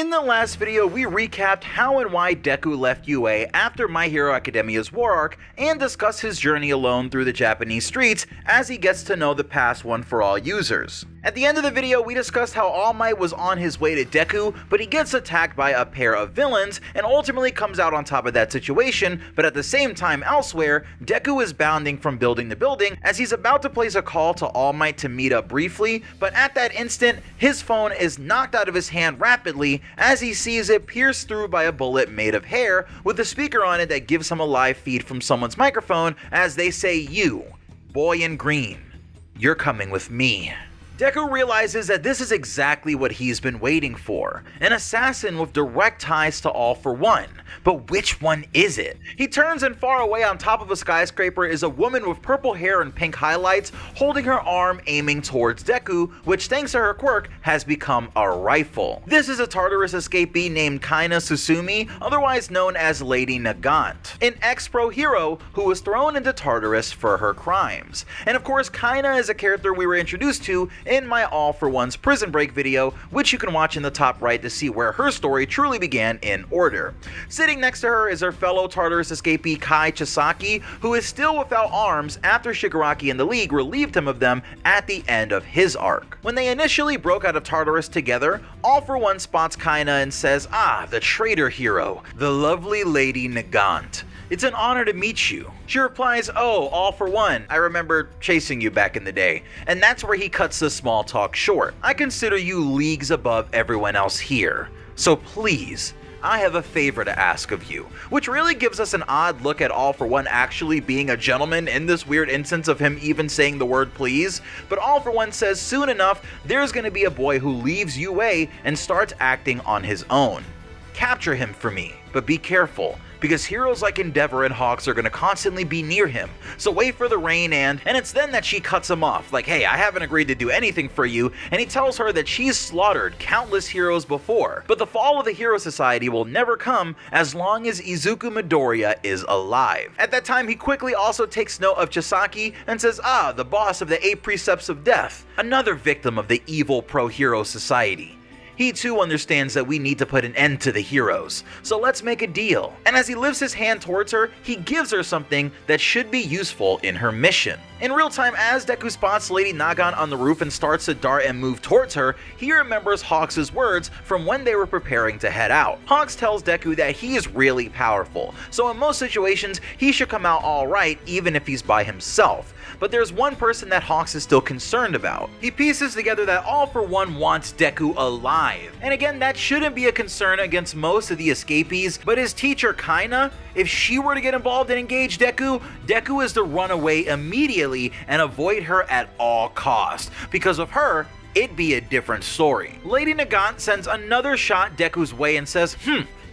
In the last video, we recapped how and why Deku left UA after My Hero Academia's war arc and discussed his journey alone through the Japanese streets as he gets to know the past One For All users. At the end of the video, we discussed how All Might was on his way to Deku, but he gets attacked by a pair of villains and ultimately comes out on top of that situation, but at the same time elsewhere, Deku is bounding from building to building as he's about to place a call to All Might to meet up briefly, but at that instant, his phone is knocked out of his hand rapidly as he sees it pierced through by a bullet made of hair with a speaker on it that gives him a live feed from someone's microphone as they say, "You, boy in green, you're coming with me." Deku realizes that this is exactly what he's been waiting for, an assassin with direct ties to All For One. But which one is it? He turns and far away on top of a skyscraper is a woman with purple hair and pink highlights holding her arm aiming towards Deku, which thanks to her quirk has become a rifle. This is a Tartarus escapee named Kaina Tsutsumi, otherwise known as Lady Nagant, an ex-pro hero who was thrown into Tartarus for her crimes. And of course, Kaina is a character we were introduced to in my All For One's Prison Break video, which you can watch in the top right to see where her story truly began in order. Sitting next to her is her fellow Tartarus escapee Kai Chisaki, who is still without arms after Shigaraki and the League relieved him of them at the end of his arc. When they initially broke out of Tartarus together, All For One spots Kaina and says, "Ah, the traitor hero, the lovely Lady Nagant. It's an honor to meet you." She replies, "Oh, All For One, I remember chasing you back in the day." And that's where he cuts the small talk short. "I consider you leagues above everyone else here. So please, I have a favor to ask of you," which really gives us an odd look at All For One actually being a gentleman in this weird instance of him even saying the word please. But All For One says soon enough there's going to be a boy who leaves UA and starts acting on his own. Capture him for me, but be careful, because heroes like Endeavor and Hawks are going to constantly be near him, so wait for the rain and it's then that she cuts him off, like, "Hey, I haven't agreed to do anything for you," and he tells her that she's slaughtered countless heroes before, but the fall of the Hero Society will never come as long as Izuku Midoriya is alive. At that time, he quickly also takes note of Chisaki and says, "Ah, the boss of the 8 Precepts of Death, another victim of the evil pro-hero society. He too understands that we need to put an end to the heroes, so let's make a deal." And as he lifts his hand towards her, he gives her something that should be useful in her mission. In real time, as Deku spots Lady Nagant on the roof and starts to dart and move towards her, he remembers Hawks' words from when they were preparing to head out. Hawks tells Deku that he is really powerful, so in most situations, he should come out alright even if he's by himself. But there's one person that Hawks is still concerned about. He pieces together that All For One wants Deku alive. And again, that shouldn't be a concern against most of the escapees, but his teacher Kaina, if she were to get involved and engage Deku, Deku is to run away immediately and avoid her at all costs. Because of her, it'd be a different story. Lady Nagant sends another shot Deku's way and says,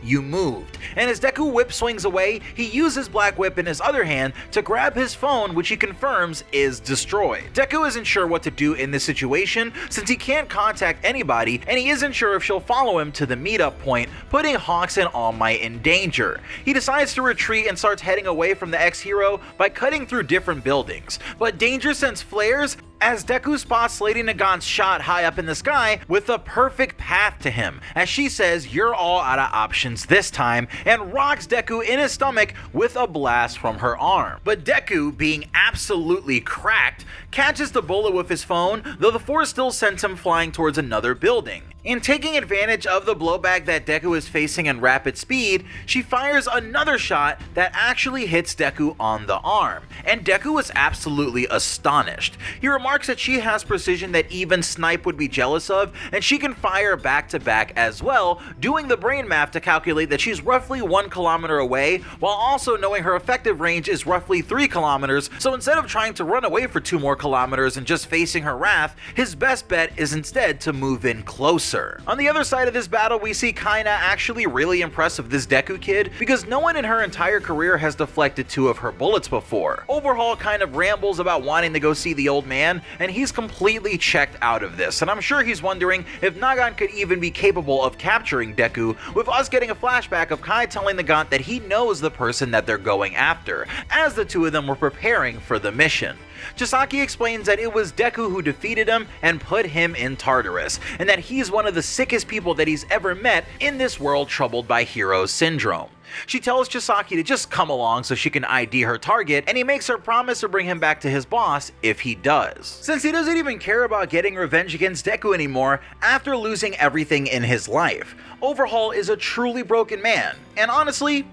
"You moved." And as Deku whip swings away, he uses Black Whip in his other hand to grab his phone, which he confirms is destroyed. Deku isn't sure what to do in this situation since he can't contact anybody, and he isn't sure if she'll follow him to the meetup point, putting Hawks and All Might in danger. He decides to retreat and starts heading away from the ex-hero by cutting through different buildings. But danger sense flares as Deku spots Lady Nagant's shot high up in the sky with a perfect path to him, as she says, "You're all out of options this time," and rocks Deku in his stomach with a blast from her arm. But Deku, being absolutely cracked, catches the bullet with his phone, though the force still sends him flying towards another building. And taking advantage of the blowback that Deku is facing in rapid speed, she fires another shot that actually hits Deku on the arm, and Deku is absolutely astonished. He remarks that she has precision that even Snipe would be jealous of, and she can fire back to back as well, doing the brain math to calculate that she's roughly 1 kilometer away, while also knowing her effective range is roughly 3 kilometers, so instead of trying to run away for 2 more kilometers and just facing her wrath, his best bet is instead to move in closer. On the other side of this battle, we see Kaina actually really impressed with this Deku kid, because no one in her entire career has deflected 2 of her bullets before. Overhaul kind of rambles about wanting to go see the old man, and he's completely checked out of this, and I'm sure he's wondering if Nagant could even be capable of capturing Deku, with us getting a flashback of Kai telling Nagant that he knows the person that they're going after, as the 2 of them were preparing for the mission. Chisaki explains that it was Deku who defeated him and put him in Tartarus, and that he's one of the sickest people that he's ever met in this world troubled by hero syndrome. She tells Chisaki to just come along so she can ID her target, and he makes her promise to bring him back to his boss if he does. Since he doesn't even care about getting revenge against Deku anymore after losing everything in his life, Overhaul is a truly broken man, and honestly,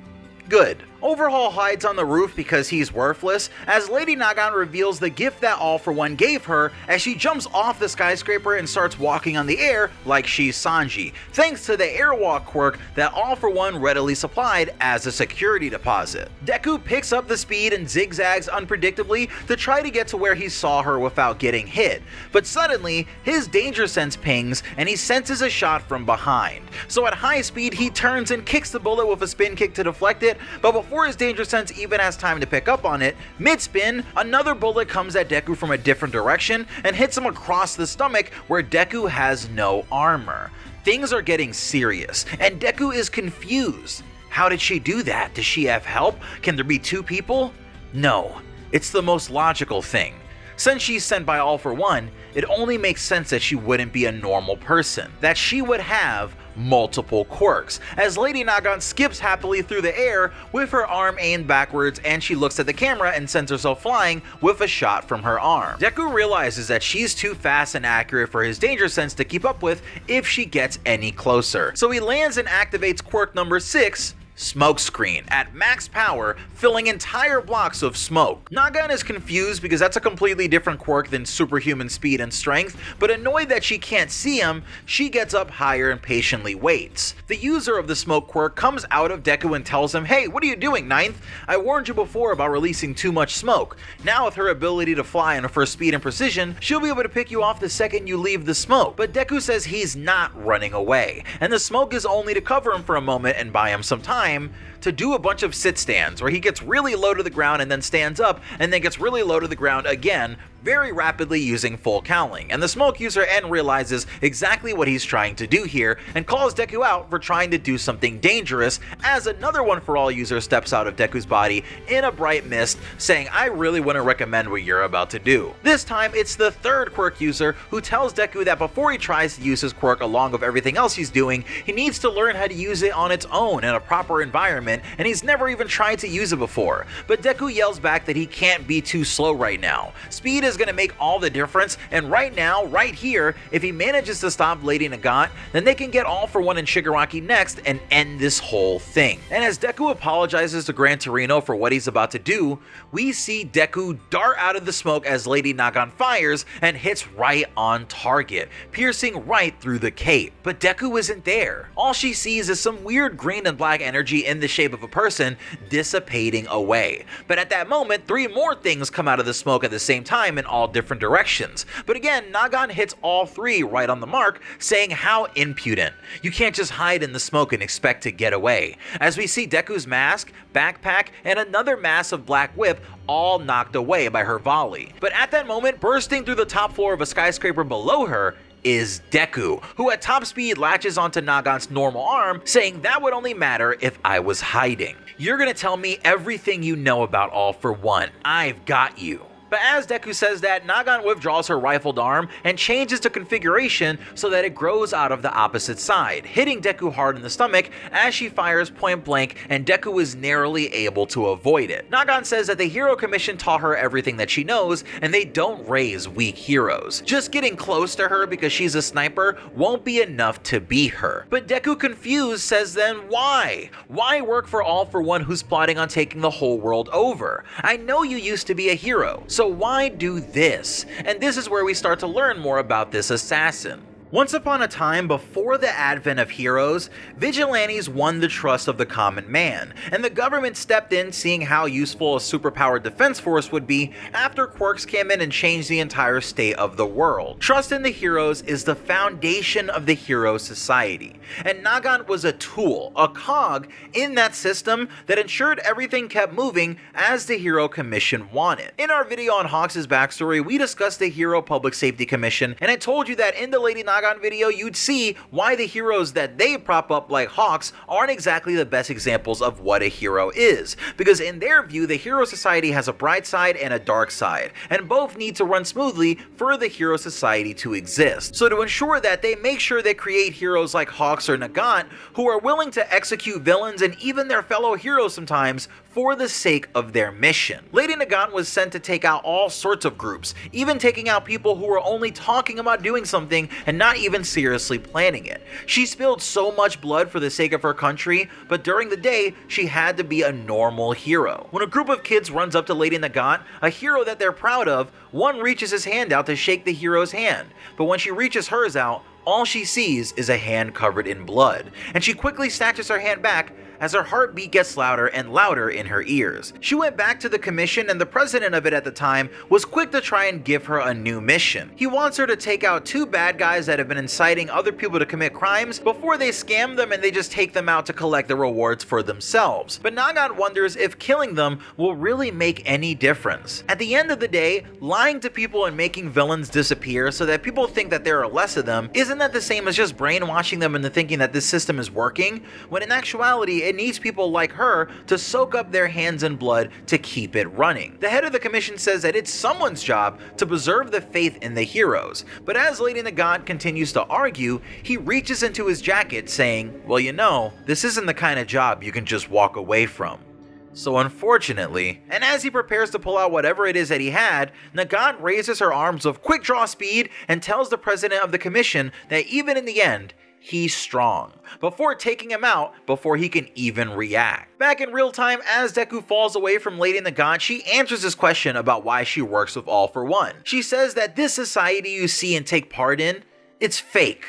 good. Overhaul hides on the roof because he's worthless, as Lady Nagant reveals the gift that All For One gave her as she jumps off the skyscraper and starts walking on the air like she's Sanji, thanks to the airwalk quirk that All For One readily supplied as a security deposit. Deku picks up the speed and zigzags unpredictably to try to get to where he saw her without getting hit, but suddenly his danger sense pings and he senses a shot from behind. So at high speed he turns and kicks the bullet with a spin kick to deflect it, but before his danger sense even has time to pick up on it, mid-spin, another bullet comes at Deku from a different direction and hits him across the stomach where Deku has no armor. Things are getting serious, and Deku is confused. How did she do that? Does she have help? Can there be two people? No, it's the most logical thing. Since she's sent by All For One, it only makes sense that she wouldn't be a normal person, that she would have multiple quirks, as Lady Nagant skips happily through the air with her arm aimed backwards, and she looks at the camera and sends herself flying with a shot from her arm. Deku realizes that she's too fast and accurate for his danger sense to keep up with if she gets any closer, so he lands and activates quirk number 6, Smokescreen, at max power, filling entire blocks of smoke. Nagant is confused because that's a completely different quirk than superhuman speed and strength, but annoyed that she can't see him, she gets up higher and patiently waits. The user of the smoke quirk comes out of Deku and tells him, "Hey, what are you doing, Ninth? I warned you before about releasing too much smoke. Now with her ability to fly and for speed and precision, she'll be able to pick you off the second you leave the smoke." But Deku says he's not running away, and the smoke is only to cover him for a moment and buy him some time to do a bunch of sit stands where he gets really low to the ground and then stands up and then gets really low to the ground again, very rapidly using full cowling, and the smoke user N realizes exactly what he's trying to do here and calls Deku out for trying to do something dangerous, as another One For All user steps out of Deku's body in a bright mist, saying, "I really wouldn't recommend what you're about to do." This time it's the third quirk user who tells Deku that before he tries to use his quirk along with everything else he's doing, he needs to learn how to use it on its own in a proper environment, and he's never even tried to use it before. But Deku yells back that he can't be too slow right now. Speed is going to make all the difference, and right now, right here, if he manages to stop Lady Nagant, then they can get All For One and Shigaraki next and end this whole thing. And as Deku apologizes to Gran Torino for what he's about to do, we see Deku dart out of the smoke as Lady Nagant fires and hits right on target, piercing right through the cape. But Deku isn't there. All she sees is some weird green and black energy in the shape of a person dissipating away. But at that moment, 3 more things come out of the smoke at the same time in all different directions. But again, Nagant hits all 3 right on the mark, saying how impudent. You can't just hide in the smoke and expect to get away. As we see Deku's mask, backpack, and another massive black whip all knocked away by her volley. But at that moment, bursting through the top floor of a skyscraper below her is Deku, who at top speed latches onto Nagant's normal arm, saying that would only matter if I was hiding. You're gonna tell me everything you know about All For One. I've got you. But as Deku says that, Nagant withdraws her rifled arm and changes the configuration so that it grows out of the opposite side, hitting Deku hard in the stomach as she fires point blank, and Deku is narrowly able to avoid it. Nagant says that the Hero Commission taught her everything that she knows, and they don't raise weak heroes. Just getting close to her because she's a sniper won't be enough to beat her. But Deku, confused, says then why? Why work for All For One who's plotting on taking the whole world over? I know you used to be a hero, so why do this? And this is where we start to learn more about this assassin. Once upon a time, before the advent of heroes, vigilantes won the trust of the common man, and the government stepped in, seeing how useful a superpowered defense force would be after quirks came in and changed the entire state of the world. Trust in the heroes is the foundation of the hero society, and Nagant was a tool, a cog in that system that ensured everything kept moving as the Hero Commission wanted. In our video on Hawks' backstory, we discussed the Hero Public Safety Commission, and I told you that in the Lady Nagant Nagant video, you'd see why the heroes that they prop up like hawks aren't exactly the best examples of what a hero is, because in their view the hero society has a bright side and a dark side, and both need to run smoothly for the hero society to exist. So to ensure that, they make sure they create heroes like Hawks or Nagant who are willing to execute villains and even their fellow heroes sometimes for the sake of their mission. Lady Nagant was sent to take out all sorts of groups, even taking out people who were only talking about doing something and not even seriously planning it. She spilled so much blood for the sake of her country, but during the day, she had to be a normal hero. When a group of kids runs up to Lady Nagant, a hero that they're proud of, one reaches his hand out to shake the hero's hand, but when she reaches hers out, all she sees is a hand covered in blood, and she quickly snatches her hand back as her heartbeat gets louder and louder in her ears. She went back to the commission, and the president of it at the time was quick to try and give her a new mission. He wants her to take out 2 bad guys that have been inciting other people to commit crimes before they scam them and they just take them out to collect the rewards for themselves. But Nagant wonders if killing them will really make any difference. At the end of the day, lying to people and making villains disappear so that people think that there are less of them, isn't that the same as just brainwashing them into thinking that this system is working, when in actuality it needs people like her to soak up their hands in blood to keep it running. The head of the commission says that it's someone's job to preserve the faith in the heroes, but as Lady Nagant continues to argue, he reaches into his jacket saying, well, you know, this isn't the kind of job you can just walk away from. So unfortunately, and as he prepares to pull out whatever it is that he had, Nagant raises her arms with quick draw speed and tells the president of the commission that even in the end, he's strong, before taking him out before he can even react. Back in real time, as Deku falls away from Lady Nagant, she answers his question about why she works with All for One. She says that this society you see and take part in, it's fake.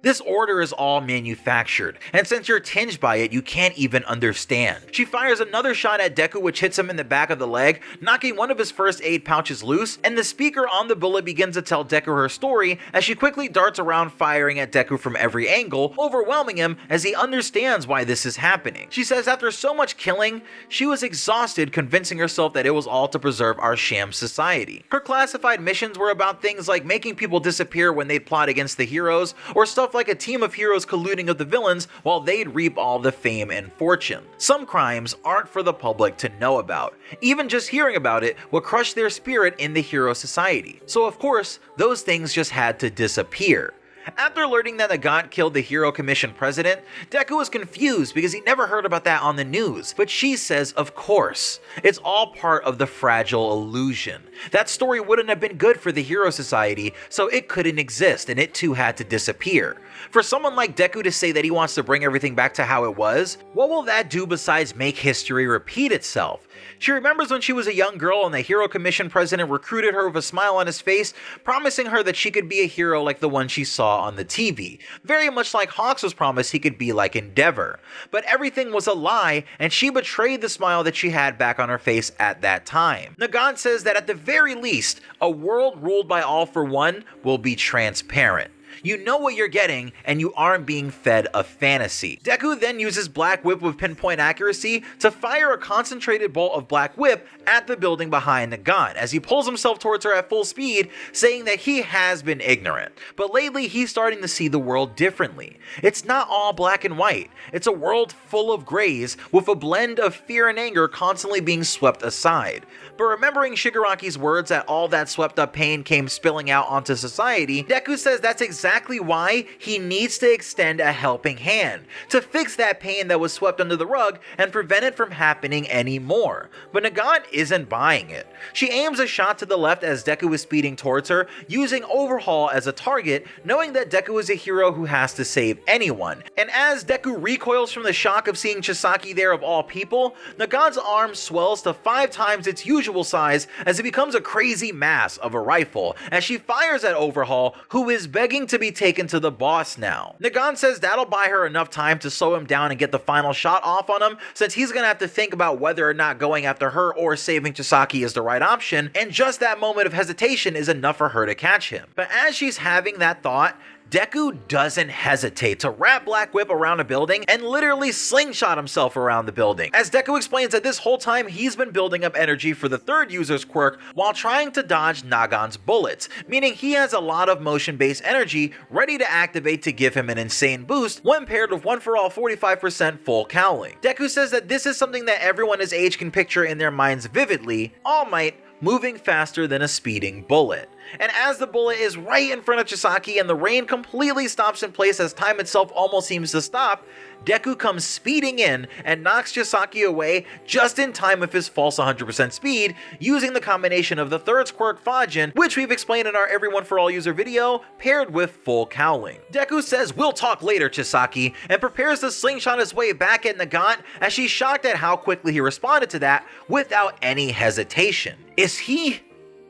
This order is all manufactured, and since you're tinged by it, you can't even understand. She fires another shot at Deku, which hits him in the back of the leg, knocking one of his first aid pouches loose, and the speaker on the bullet begins to tell Deku her story as she quickly darts around firing at Deku from every angle, overwhelming him as he understands why this is happening. She says after so much killing, she was exhausted convincing herself that it was all to preserve our sham society. Her classified missions were about things like making people disappear when they'd plot against the heroes, or stuff like a team of heroes colluding with the villains while they'd reap all the fame and fortune. Some crimes aren't for the public to know about. Even just hearing about it will crush their spirit in the hero society. So of course, those things just had to disappear. After learning that Nagant killed the Hero Commission president, Deku was confused because he never heard about that on the news, but she says of course, it's all part of the fragile illusion. That story wouldn't have been good for the Hero Society, so it couldn't exist and it too had to disappear. For someone like Deku to say that he wants to bring everything back to how it was, what will that do besides make history repeat itself? She remembers when she was a young girl and the Hero Commission president recruited her with a smile on his face, promising her that she could be a hero like the one she saw on the TV, very much like Hawks was promised he could be like Endeavor. But everything was a lie, and she betrayed the smile that she had back on her face at that time. Nagant says that at the very least, a world ruled by All for One will be transparent. You know what you're getting, and you aren't being fed a fantasy. Deku then uses Black Whip with pinpoint accuracy to fire a concentrated bolt of Black Whip at the building behind Nagant as he pulls himself towards her at full speed, saying that he has been ignorant. But lately, he's starting to see the world differently. It's not all black and white. It's a world full of grays, with a blend of fear and anger constantly being swept aside. But remembering Shigaraki's words that all that swept up pain came spilling out onto society, Deku says that's exactly why he needs to extend a helping hand, to fix that pain that was swept under the rug and prevent it from happening anymore. But Nagant isn't buying it. She aims a shot to the left as Deku is speeding towards her, using Overhaul as a target, knowing that Deku is a hero who has to save anyone. And as Deku recoils from the shock of seeing Chisaki there of all people, Nagant's arm swells to 5 times its usual size as it becomes a crazy mass of a rifle as she fires at Overhaul, who is begging to be taken to the boss now. Nagant says that'll buy her enough time to slow him down and get the final shot off on him, since he's gonna have to think about whether or not going after her or saving Chisaki is the right option, and just that moment of hesitation is enough for her to catch him. But as she's having that thought, Deku doesn't hesitate to wrap Black Whip around a building and literally slingshot himself around the building, as Deku explains that this whole time he's been building up energy for the third user's quirk while trying to dodge Nagant's bullets, meaning he has a lot of motion-based energy ready to activate to give him an insane boost when paired with 1-for-all 45% full cowling. Deku says that this is something that everyone his age can picture in their minds vividly: All Might moving faster than a speeding bullet. And as the bullet is right in front of Chisaki and the rain completely stops in place as time itself almost seems to stop, Deku comes speeding in and knocks Chisaki away just in time with his false 100% speed, using the combination of the third quirk Fajin, which we've explained in our Everyone for All user video, paired with full cowling. Deku says, "We'll talk later, Chisaki," and prepares to slingshot his way back at Nagant, as she's shocked at how quickly he responded to that without any hesitation.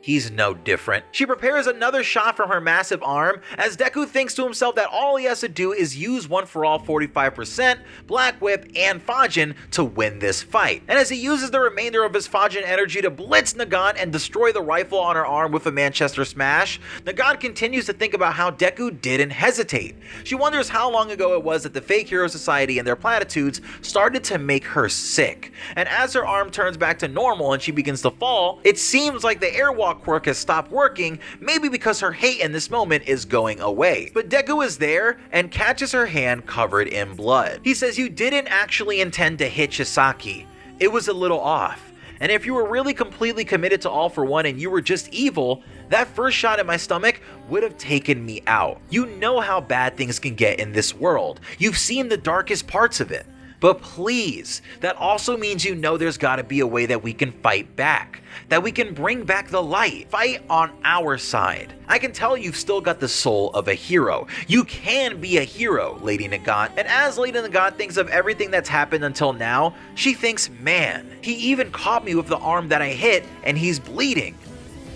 He's no different. She prepares another shot from her massive arm, as Deku thinks to himself that all he has to do is use 1-for-all 45%, Black Whip, and Fajin to win this fight. And as he uses the remainder of his Fajin energy to blitz Nagant and destroy the rifle on her arm with a Manchester Smash, Nagant continues to think about how Deku didn't hesitate. She wonders how long ago it was that the fake hero society and their platitudes started to make her sick. And as her arm turns back to normal and she begins to fall, it seems like the airwalk quirk has stopped working, maybe because her hate in this moment is going away. But Deku is there and catches her hand covered in blood. He says, "You didn't actually intend to hit Chisaki. It was a little off. And if you were really completely committed to All for One and you were just evil, that first shot at my stomach would have taken me out. You know how bad things can get in this world. You've seen the darkest parts of it. But please, that also means you know there's gotta be a way that we can fight back, that we can bring back the light, fight on our side. I can tell you've still got the soul of a hero. You can be a hero, Lady Nagant." And as Lady Nagant thinks of everything that's happened until now, she thinks, "Man, he even caught me with the arm that I hit and he's bleeding.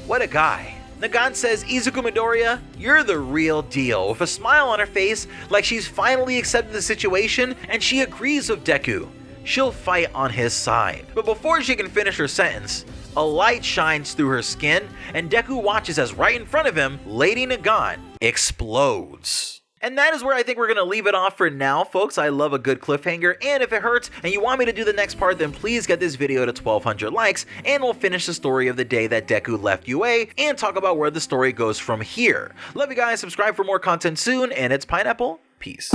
What a guy." Nagant says, "Izuku Midoriya, you're the real deal," with a smile on her face like she's finally accepted the situation, and she agrees with Deku. She'll fight on his side. But before she can finish her sentence, a light shines through her skin, and Deku watches as right in front of him, Lady Nagant explodes. And that is where I think we're going to leave it off for now, folks. I love a good cliffhanger, and if it hurts and you want me to do the next part, then please get this video to 1,200 likes, and we'll finish the story of the day that Deku left UA, and talk about where the story goes from here. Love you guys, subscribe for more content soon, and it's Pineapple. Peace.